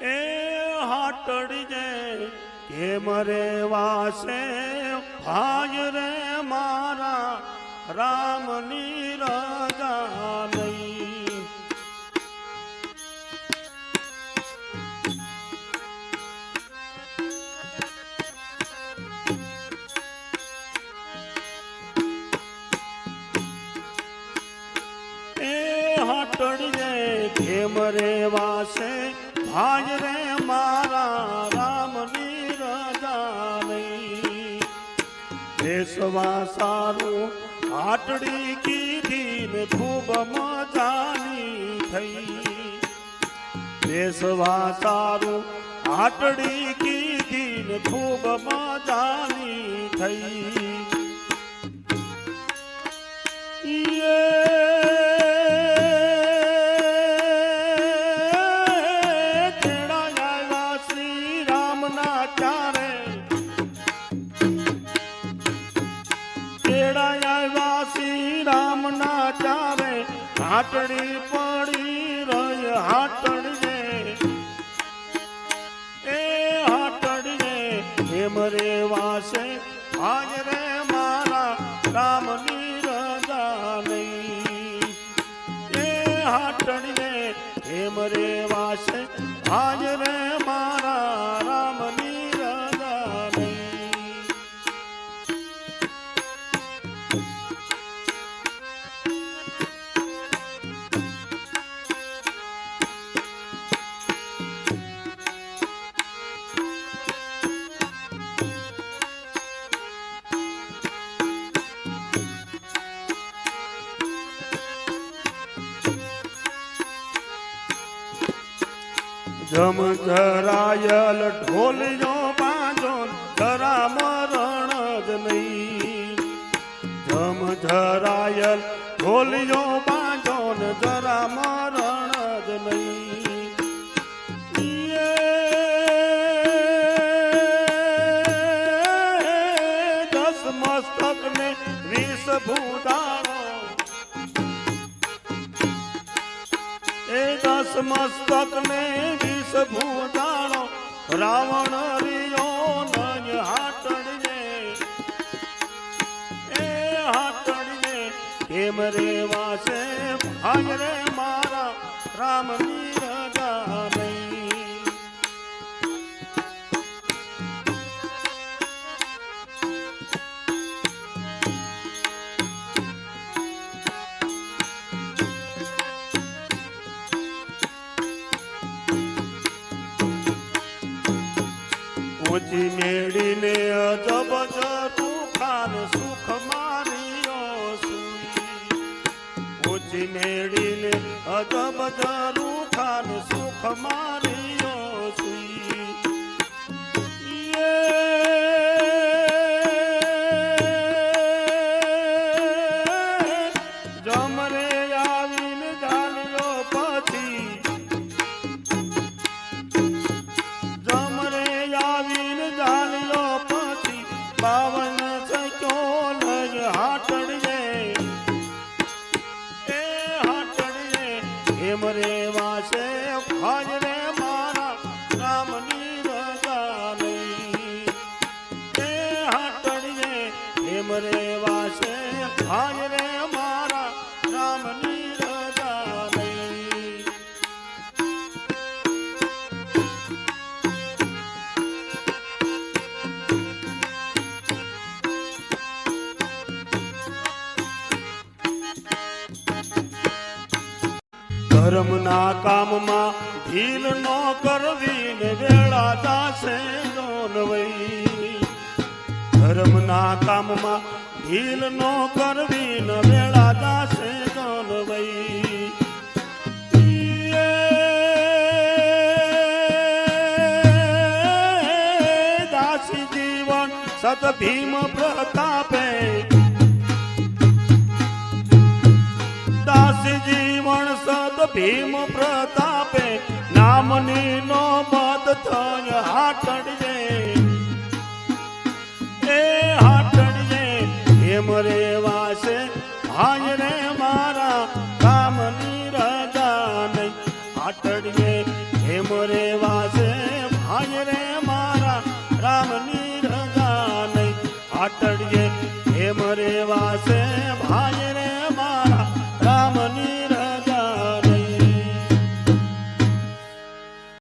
એ હાટડીજે કેમ રે વાસે ભાઈ રે મારા રામની રજા નહીં. એ હાટડીજે કેમ રે વાસે ભાઈ રે મારા રામની રજા નહીં. દેશવા સારું હાટડી કીધી ને ખૂબ મજાની થઈ. દેશવા સારું હાટડી કીધી ને ખૂબ મજાની થઈ. હાટડી પડી રહી હાટડીએ એ હાટડીએ હેમ રે વાસે આજ રે મારા રામની રજા નહીં. એ હાટડીએ હેમ રે વાસે આજ રે મારા રામની રજા નહીં. જમ જરાયલ ઢોલિયો બાંધો જરા મરણ જ નહીં. જમ જરાયલ ઢોલિયો બાંધો જરા મરણ જ નહીં. દસ મસ્તક ને 20 ભૂતાળો એ 10 મસ્તક ને ભૂતાળો રાવણ રિયો નય હાટડીએ એ હાટડીએ કેમ રે વાસે ભાઈ રે મારા રામની રજા નહીં. ઊંચી મેળીને અજબ જતું ખાન સુખ માર્યો સુઈ. ઊંચી મેળીને અજબ જતું ખાન સુખ માર્યો સુઈ. જમરે આવીને જાણ્યો પછી બાવન સક્યો લઈ હાટડીએ એ હાટડીએ હેમ રે વાસે ભાઈ રે મારા રામની રજા નહીં. એ હાટડીએ હેમ રે વાસે ભાઈ રે મારા રામની રજા નહીં. ધર્મના કામમાં ઢીલ ન કરવી ને વેળા જાશે જોનવઈ. ધર્મના કામમાં ઢીલ ન કરવી ને વેળા જાશે જોનવઈ. દાસી જીવન સત ભીમ પ્રતાપે દાસી જીવન સત ભીમ પ્રતાપે નામની નો મત થય હાટડીએ એ હાટડીએ હેમ રે વાસે ભાઈ રે મારા રામની રજા નહીં. હાટડીએ એમ રે વાસે ભાઈ રે મારા રામની રજા નહીં આટડીએ એમ રે વાસે